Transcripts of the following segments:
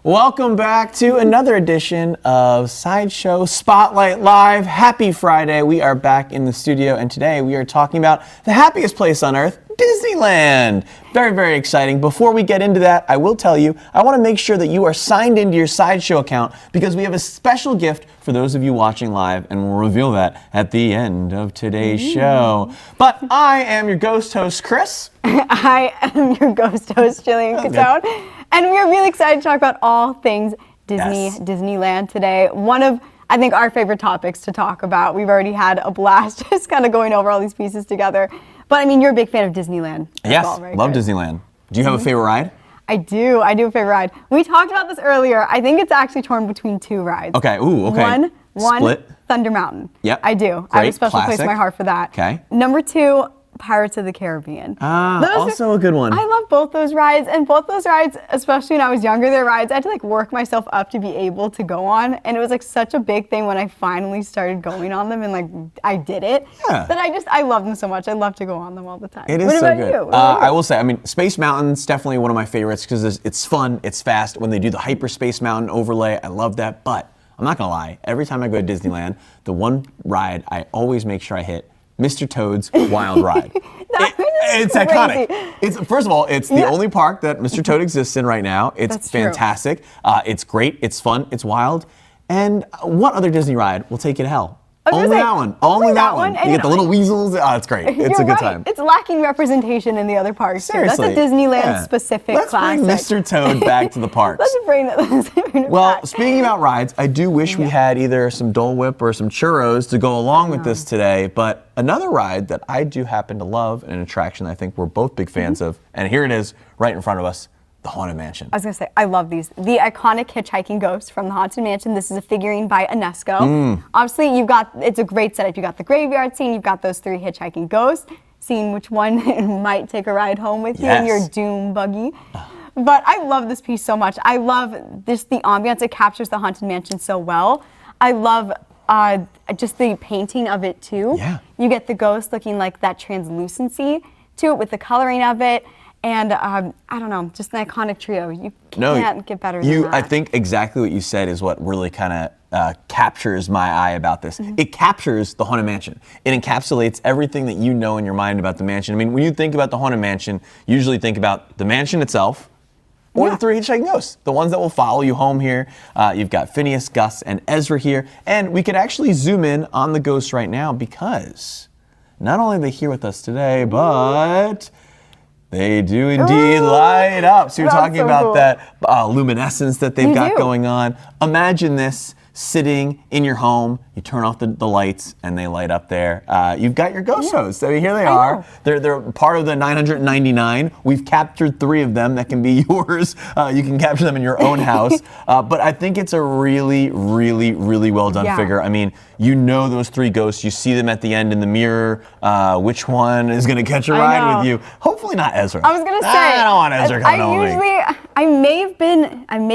Welcome back to another edition of Sideshow Spotlight Live. Happy Friday. We are back in the studio, and today we are talking about the happiest place on earth, Disneyland. Very, very exciting. Before we get into that, I will tell you, I want to make sure that you are signed into your Sideshow account because we have a special gift for those of you watching live, and we'll reveal that at the end of today's show. But I am your ghost host, Chris. I am your ghost host, Jillian Catone. And we are really excited to talk about all things Disneyland today. One of, I think, our favorite topics to talk about. We've already had a blast just kind of going over all these pieces together. But I mean, you're a big fan of Disneyland. Yes, well, right, love Chris? Disneyland. Do you have a favorite ride? I do have a favorite ride. We talked about this earlier. I think it's actually torn between two rides. Okay, ooh, okay. One, Split. Thunder Mountain. Yep. I do. Great, I have a special place classic. in my heart for that. Okay. Number two, Pirates of the Caribbean. Also a good one. I love both those rides, and both those rides, especially when I was younger, they're rides I had to like work myself up to be able to go on, and it was like such a big thing when I finally started going on them and like I did it. Yeah. That I love them so much. I love to go on them all the time. It is what so about good. You? What about you? I will say, I mean, Space Mountain's definitely one of my favorites because it's fun, it's fast. When they do the Hyperspace Mountain overlay, I love that. But I'm not gonna lie, every time I go to Disneyland, the one ride I always make sure I hit, Mr. Toad's Wild Ride. It's crazy. iconic. First of all, it's the only park that Mr. Toad exists in right now. It's That's true. fantastic. It's great. It's fun. It's wild. And what other Disney ride will take you to hell? Only that one. Only that one. You get the little weasels. Oh, it's great. It's a good time. It's lacking representation in the other parks. Seriously. Too. That's a Disneyland specific classic. Let's bring Mr. Toad back to the parks. Let's bring it Well, back. speaking about rides, I do wish we had either some Dole Whip or some churros to go along with this today. But another ride that I do happen to love, and an attraction that I think we're both big fans of, and here it is right in front of us, the Haunted Mansion. I was going to say, I love these. The iconic hitchhiking ghost from the Haunted Mansion. This is a figurine by UNESCO. Obviously, it's a great setup. You got the graveyard scene, you've got those three hitchhiking ghosts, seeing which one might take a ride home with you in your doom buggy. But I love this piece so much. I love the ambiance. It captures the Haunted Mansion so well. I love just the painting of it too. Yeah. You get the ghost looking like that translucency to it with the coloring of it. And I don't know, just an iconic trio. You can't get better than that. I think exactly what you said is what really kind of captures my eye about this. It captures the Haunted Mansion. It encapsulates everything that you know in your mind about the mansion. I mean, when you think about the Haunted Mansion, you usually think about the mansion itself or the three hitchhiking ghosts, the ones that will follow you home here. You've got Phineas, Gus, and Ezra here. And we could actually zoom in on the ghosts right now because not only are they here with us today, but they do indeed light up. So you're talking about that luminescence that they've got going on. Imagine this sitting in your home. You turn off the lights and they light up there. You've got your ghost hosts. I mean, here they are. They're part of the 999. We've captured 3 of them that can be yours. You can capture them in your own house. But I think it's a really, really, really well done figure. I mean, you know those 3 ghosts. You see them at the end in the mirror. Which one is going to catch a ride with you? Hopefully not Ezra. I was going to say. I don't want Ezra coming home with me. I may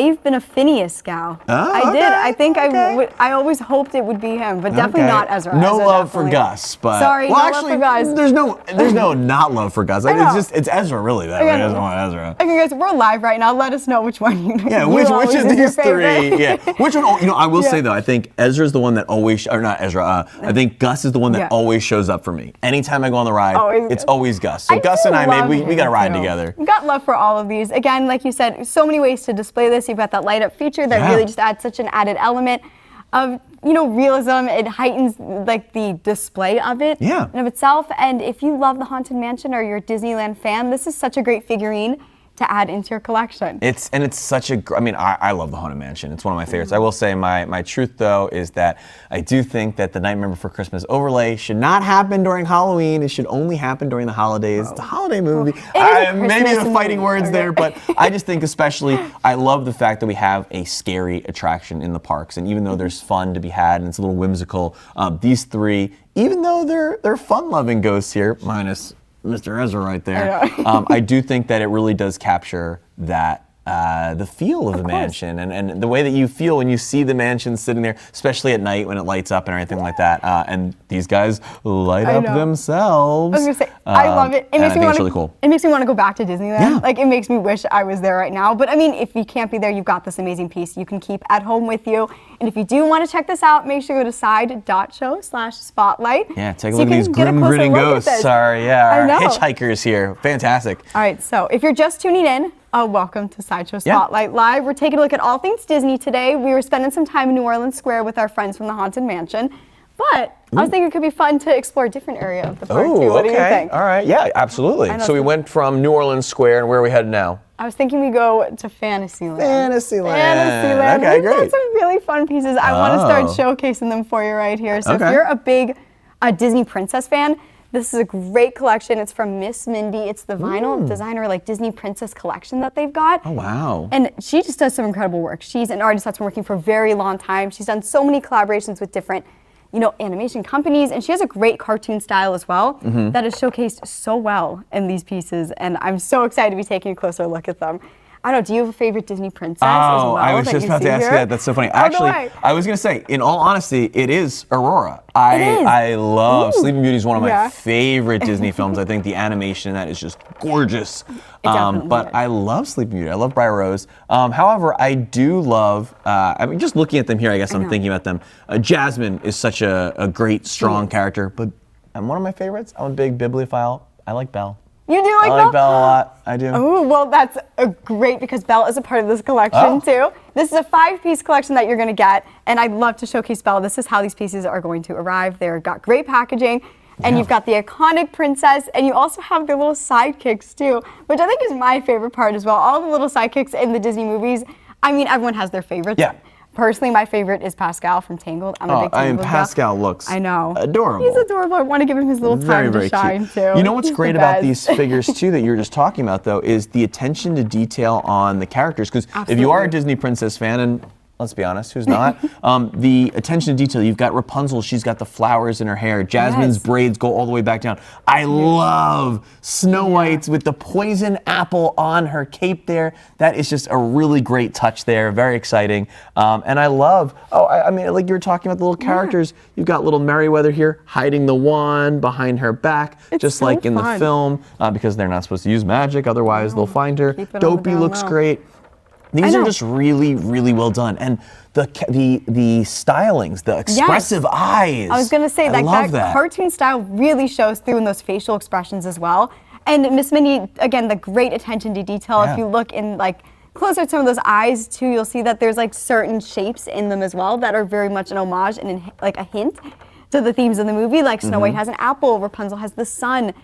have been a Phineas gal. I did. I think I always hoped it would be him, but definitely not Ezra. No Ezra love for definitely. Gus, but sorry, well, no actually, love for Gus. there's no not love for Gus. It's Ezra really that way. Doesn't want Ezra. Okay, guys, we're live right now. Let us know which one you. Yeah, you which always of is your these 3? Yeah, which one? You know, I will say though, I think Ezra's the one that always, or not Ezra. I think Gus is the one that always shows up for me. Anytime I go on the ride, it's always Gus. So Gus and I, maybe we got to ride together. Got love for all of these. Again, like you said, so many ways to display this. You've got that light up feature that really just adds such an added element of realism. It heightens like the display of it in of itself. And if you love the Haunted Mansion or you're a Disneyland fan, this is such a great figurine to add into your collection. It's such a, I mean, I love the Haunted Mansion. It's one of my favorites. I will say my truth though is that I do think that the Nightmare Before Christmas overlay should not happen during Halloween. It should only happen during the holidays. It's a holiday movie. Maybe the fighting words there, but I just think especially, I love the fact that we have a scary attraction in the parks. And even though there's fun to be had and it's a little whimsical, these 3, even though they're fun-loving ghosts here, minus Mr. Ezra right there. I do think that it really does capture that the feel of the mansion and the way that you feel when you see the mansion sitting there, especially at night when it lights up and everything like that. And these guys light up themselves. I was gonna say, I love it. It makes me want really cool. It makes me want to go back to Disneyland. Yeah. Like, it makes me wish I was there right now. But I mean, if you can't be there, you've got this amazing piece you can keep at home with you. And if you do want to check this out, make sure you go to side.show/spotlight. Yeah, take a look at these grim grinning ghosts. Sorry, our hitchhikers here. Fantastic. All right, so if you're just tuning in, welcome to Sideshow Spotlight Live. We're taking a look at all things Disney today. We were spending some time in New Orleans Square with our friends from the Haunted Mansion. But I was thinking it could be fun to explore a different area of the park too. What do you think? All right, yeah, absolutely. So we went from New Orleans Square, and where are we headed now? I was thinking we go to Fantasyland. Fantasyland. Okay, We've got some really fun pieces. I want to start showcasing them for you right here. So if you're a big Disney princess fan, this is a great collection. It's from Miss Mindy. It's the vinyl designer Disney princess collection that they've got. Oh, wow. And she just does some incredible work. She's an artist that's been working for a very long time. She's done so many collaborations with different animation companies, and she has a great cartoon style as well that is showcased so well in these pieces, and I'm so excited to be taking a closer look at them. I don't know, do you have a favorite Disney princess as well? I was just about to ask you that. That's so funny. Actually, I was going to say, in all honesty, it is Aurora. I love Sleeping Beauty is one of my favorite Disney films. I think the animation in that is just gorgeous. But I love Sleeping Beauty. I love Briar Rose. However, I do love, just looking at them here, I guess I'm thinking about them. Jasmine is such a great, strong character, but one of my favorites, I'm a big bibliophile. I like Belle. You do like Belle? I like Belle a lot. I do. Oh, well, that's great because Belle is a part of this collection too. This is a 5-piece collection that you're going to get, and I'd love to showcase Belle. This is how these pieces are going to arrive. They've got great packaging, and you've got the iconic princess, and you also have the little sidekicks too, which I think is my favorite part as well. All the little sidekicks in the Disney movies. I mean, everyone has their favorites. Yeah. Personally, my favorite is Pascal from Tangled. I'm a big Tangled Pascal looks adorable. He's adorable. I want to give him his little time to shine, too. You know what's great about these figures, too, that you were just talking about, though, is the attention to detail on the characters. Because if you are a Disney princess fan, and let's be honest, who's not? The attention to detail. You've got Rapunzel. She's got the flowers in her hair. Jasmine's braids go all the way back down. I love Snow White's with the poison apple on her cape there. That is just a really great touch there. Very exciting. And I love, I mean, like you were talking about the little characters. You've got little Merryweather here hiding the wand behind her back, just so like in the film, because they're not supposed to use magic. Otherwise, they'll find her. Dopey looks great. These are just really, really well done. And the stylings, the expressive eyes. I was going to say, that cartoon style really shows through in those facial expressions as well. And Miss Mindy, again, the great attention to detail. If you look in closer to some of those eyes too, you'll see that there's certain shapes in them as well that are very much an homage and a hint to the themes of the movie. Like Snow White has an apple, Rapunzel has the sun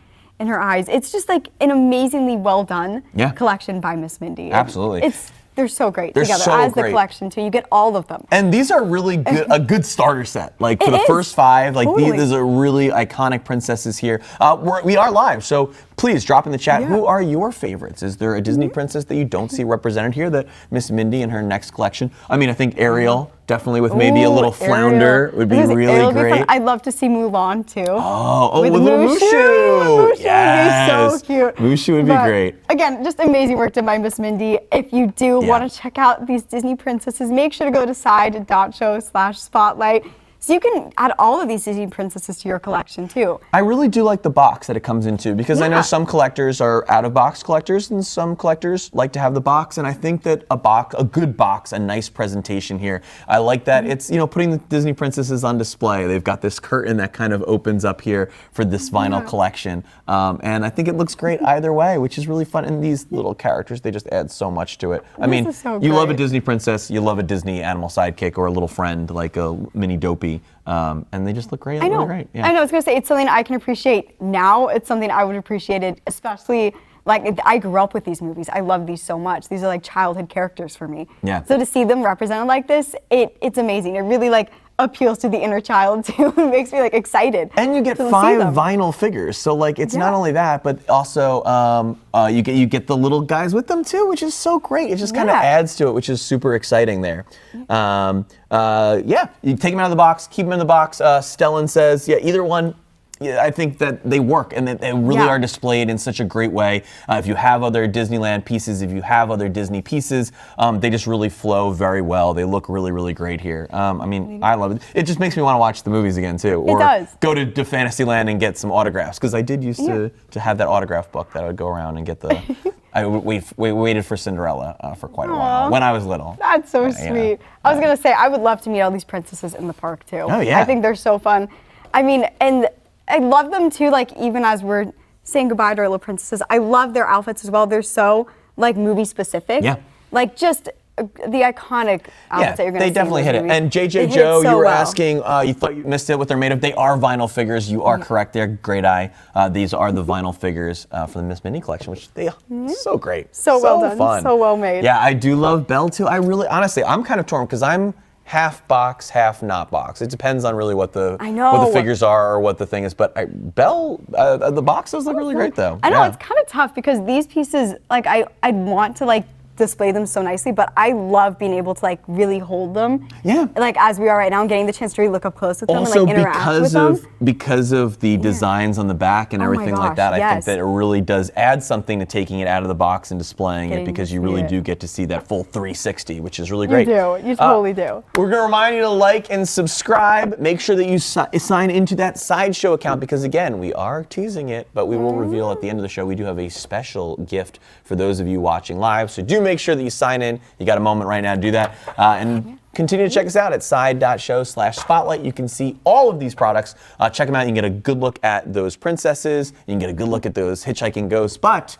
in her eyes. It's just an amazingly well done collection by Miss Mindy. Absolutely. They're so great They're together so as great. the collection too. You get all of them. And these are really good, a good starter set. Like for the first 5, these are really iconic princesses here. We are live, so please drop in the chat. Who are your favorites? Is there a Disney princess that you don't see represented here that Miss Mindy in her next collection? I mean, I think Ariel, definitely with maybe a little flounder would be really great. I'd love to see Mulan too. With little Mushu. Yes. Would be so cute. Mushu would be great. Again, just amazing work done by Miss Mindy. If you do want to check out these Disney princesses, make sure to go to side.show/spotlight. So you can add all of these Disney princesses to your collection too. I really do like the box that it comes into because I know some collectors are out-of-box collectors and some collectors like to have the box, and I think that a good box, a nice presentation here. I like that it's putting the Disney princesses on display. They've got this curtain that kind of opens up here for this vinyl collection, and I think it looks great either way, which is really fun. And these little characters, they just add so much to it. I mean, you love a Disney princess, you love a Disney animal sidekick or a little friend like a mini Dopey. And they just look great. I know. Really great. I know. I was going to say, it's something I can appreciate now. It's something I would appreciate it, especially, I grew up with these movies. I love these so much. These are childhood characters for me. Yeah. So to see them represented like this, it's amazing. It really appeals to the inner child too. It makes me excited. And you get 5 vinyl figures, so it's not only that, but also you get the little guys with them too, which is so great. It just kind of adds to it, which is super exciting there. You take them out of the box, keep them in the box. Stellan says, either one. I think that they work and that they really are displayed in such a great way. If you have other Disneyland pieces, if you have other Disney pieces, they just really flow very well. They look really, really great here. I mean, I love it. It just makes me want to watch the movies again too, or go to Fantasyland and get some autographs, because I did used to have that autograph book that I would go around and get the. I waited for Cinderella for quite a while when I was little. That's so sweet. I was gonna say I would love to meet all these princesses in the park too. Oh yeah. I think they're so fun. I mean, and I love them too. Like even as we're saying goodbye to our little princesses, I love their outfits as well. They're so like movie specific. Yeah. Like just the iconic outfits that you're gonna see. They definitely hit it. movie. And JJ Joe, you were asking, you thought you missed it, what they're made of. They are vinyl figures. You are correct there. Great eye. These are the vinyl figures for the Miss Mindy collection, which they are so great. So well done. Fun. So well made. Yeah, I do love Belle too. I really, honestly, I'm kind of torn because I'm half box, half not box. It depends on really what the figures are or what the thing is. But Belle, the boxes look really great though. I know it's kind of tough because these pieces, like I'd want to like display them so nicely, but I love being able to like really hold them. Yeah. Like as we are right now, and getting the chance to really look up close with them and like interact with them. Because of the designs on the back and everything like that, I think that it really does add something to taking it out of the box and displaying it, because you really do get to see that full 360, which is really great. You do. You totally do. We're gonna remind you to like and subscribe. Make sure that you sign into that Sideshow account, because again, we are teasing it, but we will reveal at the end of the show. We do have a special gift for those of you watching live. So do make sure that you sign in. You got a moment right now to do that. And continue to check us out at side.show/spotlight. You can see all of these products. Check them out. You can get a good look at those princesses. You can get a good look at those hitchhiking ghosts. But,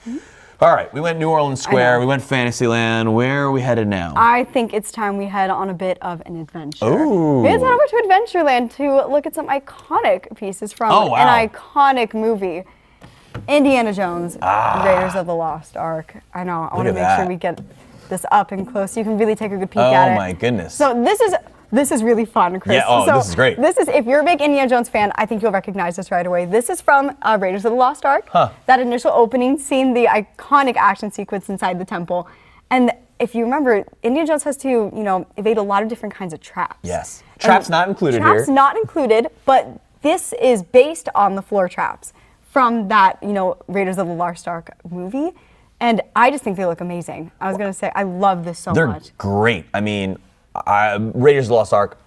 all right, we went New Orleans Square. We went Fantasyland. Where are we headed now? I think it's time we head on a bit of an adventure. Ooh. Let's head over to Adventureland to look at some iconic pieces from an iconic movie. Indiana Jones, Raiders of the Lost Ark. I know, I want to make sure we get this up and close so you can really take a good peek at it. Oh my goodness. So this is really fun, Chris. Yeah, this is great. If you're a big Indiana Jones fan, I think you'll recognize this right away. This is from Raiders of the Lost Ark. That initial opening scene, the iconic action sequence inside the temple. And if you remember, Indiana Jones has to, evade a lot of different kinds of traps. Yes. Traps not included here. Traps not included, but this is based on the floor traps from that, Raiders of the Lost Ark movie. And I just think they look amazing. I was going to say, I love this so much. They're great. I mean, Raiders of the Lost Ark,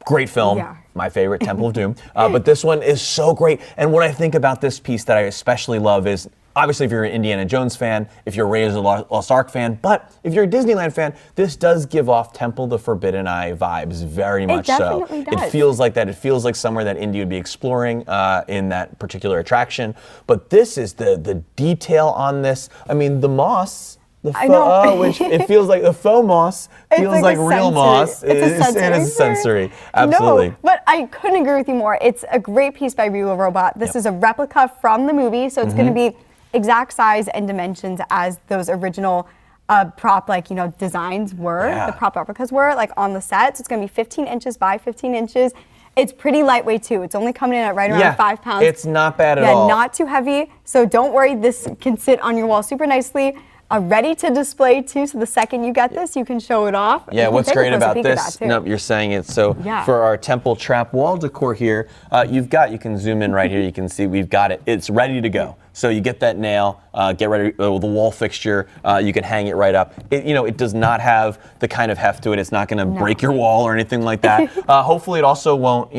great film. Yeah. My favorite, Temple of Doom. But this one is so great. And what I think about this piece that I especially love is, obviously, if you're an Indiana Jones fan, if you're a Raiders of the Lost Ark fan, but if you're a Disneyland fan, this does give off Temple of the Forbidden Eye vibes, very much so. It definitely does. It feels like that. It feels like somewhere that Indy would be exploring in that particular attraction. But this is the detail on this. I mean, the moss. It feels like the faux moss feels like real moss. It is sensory. Absolutely. No, but I couldn't agree with you more. It's a great piece by Real Robot. This is a replica from the movie, so it's going to be exact size and dimensions as those original prop designs were. The prop replicas were on the set. So it's going to be 15 inches by 15 inches. It's pretty lightweight too. It's only coming in at right around 5 pounds. It's not bad at all. Yeah, not too heavy. So don't worry. This can sit on your wall super nicely. Ready to display too, so the second you get this, you can show it off. Yeah, what's great about this, nope, you're saying it. So for our temple trap wall decor here, you can zoom in right here, you can see we've got it. It's ready to go. So you get that nail, get ready with the wall fixture, you can hang it right up. It does not have the kind of heft to it. It's not going to break your wall or anything like that. Hopefully it also won't,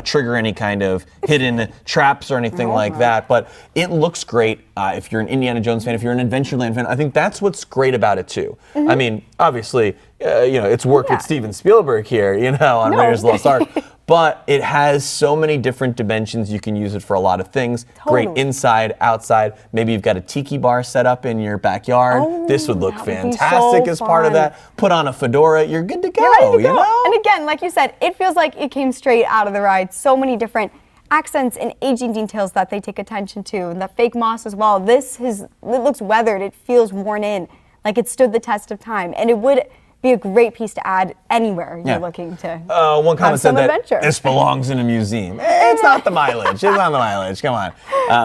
trigger any kind of hidden traps or anything like that. But it looks great if you're an Indiana Jones fan, if you're an Adventureland fan. I think that's what's great about it too. I mean, obviously, it's worked with Steven Spielberg here, on Raiders of the Lost Ark. But it has so many different dimensions. You can use it for a lot of things. Totally. Great inside, outside. Maybe you've got a tiki bar set up in your backyard. This would look fantastic as part of that. Put on a fedora. You're good to go. And again, like you said, it feels like it came straight out of the ride. So many different accents and aging details that they take attention to. And the fake moss as well. It looks weathered. It feels worn in. Like it stood the test of time. And it would be a great piece to add anywhere you're looking to. One comment said that adventure. This belongs in a museum. It's not the mileage. It's not the mileage. Come on.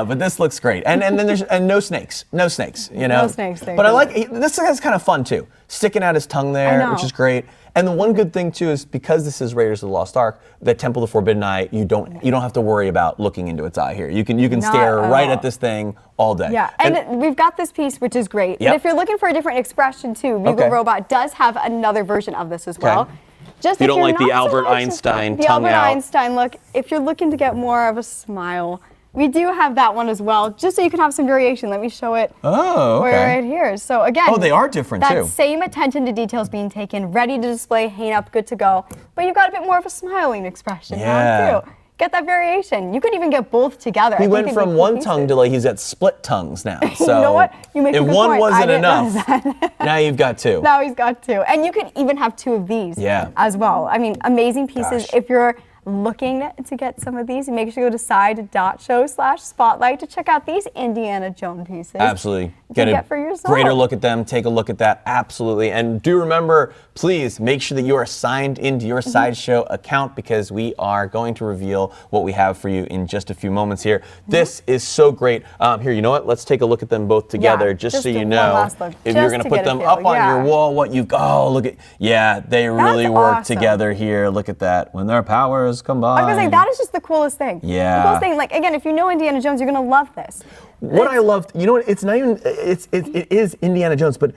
But this looks great. And then there's no snakes. No snakes. No snakes. But I like this guy's kind of fun too. Sticking out his tongue there, which is great. And the one good thing too is because this is Raiders of the Lost Ark, the Temple of the Forbidden Eye, you don't have to worry about looking into its eye here. You can stare right at this thing all day. Yeah, and we've got this piece, which is great. Yep. And if you're looking for a different expression too, Beagle Robot does have another version of this as well. Just you if don't you're like the not so Albert much- Einstein the tongue Albert out. Einstein look, if you're looking to get more of a smile, we do have that one as well, just so you can have some variation. Let me show it right here. So again, they are different that too. same attention to details being taken, ready to display, hang up, good to go. But you've got a bit more of a smiling expression now too. Get that variation. You could even get both together. He went from one tongue to he's got split tongues now. So you know what? You make a if good one point. wasn't I didn't notice enough, that. now you've got two. Now he's got two. And you can even have two of these as well. I mean, amazing pieces. If you're looking to get some of these, make sure you go to side.show/spotlight to check out these Indiana Jones pieces. Absolutely. Get for yourself. Greater look at them. Take a look at that. Absolutely. And do remember, please make sure that you are signed into your Sideshow account because we are going to reveal what we have for you in just a few moments here. This is so great. Here, you know what? Let's take a look at them both together just so you know if you're going to put them up on your wall, what you've got. Oh, look at, they really work together here. Look at that. When their powers combine. I was going to say, that is just the coolest thing. Yeah. The coolest thing, like, again, if you know Indiana Jones, you're going to love this. What I loved, you know what, it's not even, it is Indiana Jones, but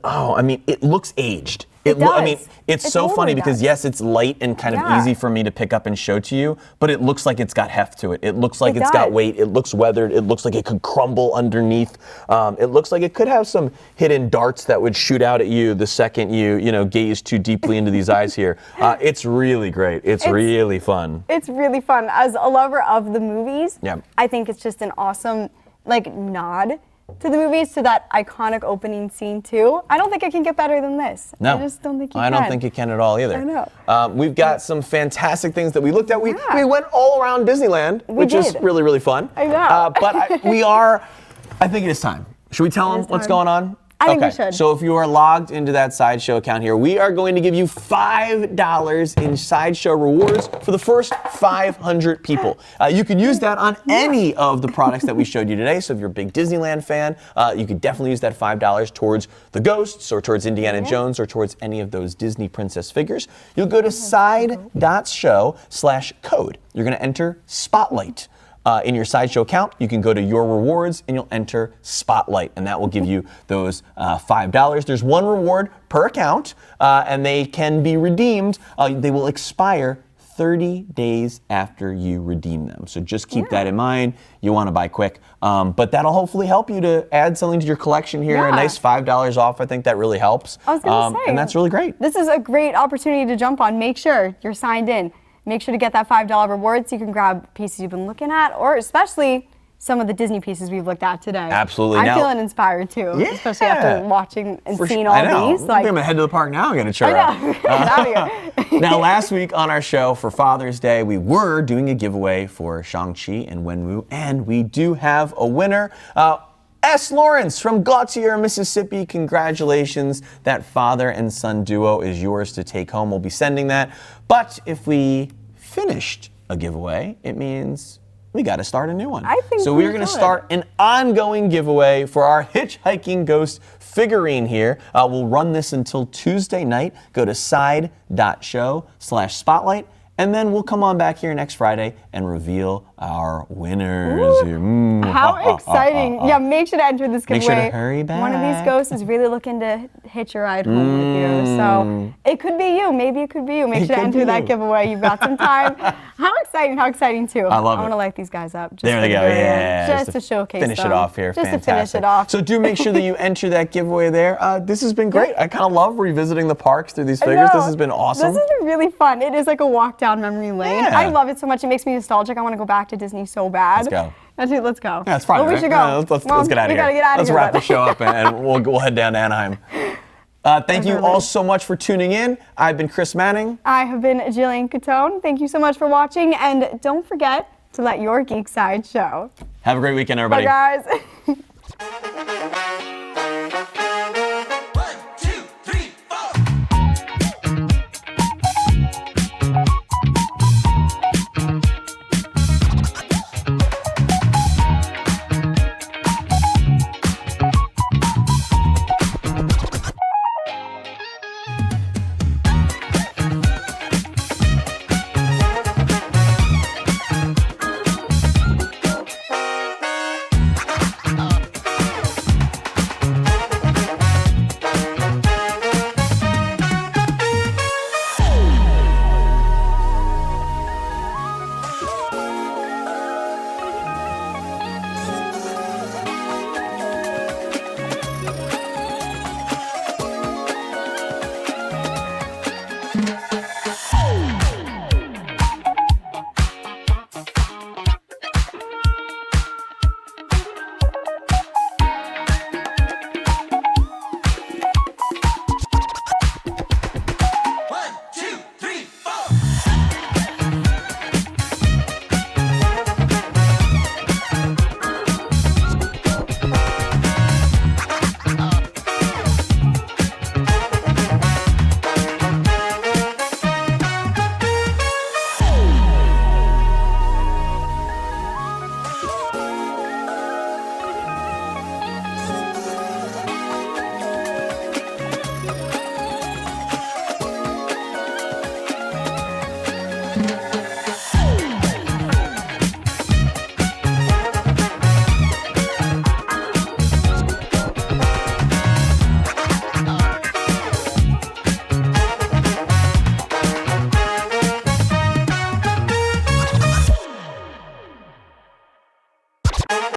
I mean, it looks aged. I mean, it's so funny because yes, it's light and kind of easy for me to pick up and show to you, but it looks like it's got heft to it. It looks like it's got weight. It looks weathered. It looks like it could crumble underneath. It looks like it could have some hidden darts that would shoot out at you the second you gaze too deeply into these eyes here. It's really great. It's really fun. It's really fun. As a lover of the movies, Yeah. I think it's just an awesome nod to the movies, to that iconic opening scene too. I don't think it can get better than this. No, I just don't think you can. I don't think it can at all either. I know. We've got some fantastic things that we looked at. We went all around Disneyland, which is really, really fun. I know. But I think it is time. Should we tell them what's going on? I think we should. So if you are logged into that Sideshow account here, we are going to give you $5 in Sideshow rewards for the first 500 people. You can use that on any of the products that we showed you today. So if you're a big Disneyland fan, you could definitely use that $5 towards the Ghosts or towards Indiana Jones or towards any of those Disney princess figures. You'll go to side.show/code. You're going to enter Spotlight. In your Sideshow account, you can go to your rewards and you'll enter Spotlight, and that will give you those $5. There's one reward per account, and they can be redeemed. They will expire 30 days after you redeem them. So just keep that in mind. You want to buy quick, but that'll hopefully help you to add something to your collection here. A nice $5 off. I think that really helps. I was going to say. And that's really great. This is a great opportunity to jump on. Make sure you're signed in. Make sure to get that $5 reward so you can grab pieces you've been looking at, or especially some of the Disney pieces we've looked at today. Absolutely. I'm feeling inspired too, especially after watching and seeing all these. I'm going to head to the park now and get a churro. I know. Get out of here. Now, last week on our show for Father's Day, we were doing a giveaway for Shang-Chi and Wenwu, and we do have a winner. S. Lawrence from Gautier, Mississippi. Congratulations. That father and son duo is yours to take home. We'll be sending that. But if we finished a giveaway, it means we got to start a new one. I think so we're going to start an ongoing giveaway for our Hitchhiking Ghost figurine here. We'll run this until Tuesday night. Go to side.show/spotlight. And then we'll come on back here next Friday and reveal our winners. How exciting. Yeah, make sure to enter this giveaway. Make sure to hurry back. One of these ghosts is really looking to hitch a ride home with you. So it could be you. Maybe it could be you. Make sure to enter that giveaway. You've got some time. How exciting too. I love it. I want to light these guys up. Just there they go. Just to showcase finish them. it off here. Just Fantastic. to finish it off. So do make sure that you enter that giveaway there. This has been great. I kind of love revisiting the parks through these figures. This has been awesome. This has been really fun. It is like a walk down memory lane. Yeah. I love it so much. It makes me nostalgic. I want to go back to Disney so bad. Let's go. Let's go. Yeah, it's Friday. Well, we should go. Let's get out of here. We gotta get out of Let's here. wrap the show up and we'll head down to Anaheim. Thank you all so much for tuning in. I've been Chris Manning. I have been Jillian Catone. Thank you so much for watching, and don't forget to let your geek side show. Have a great weekend, everybody. Bye, guys.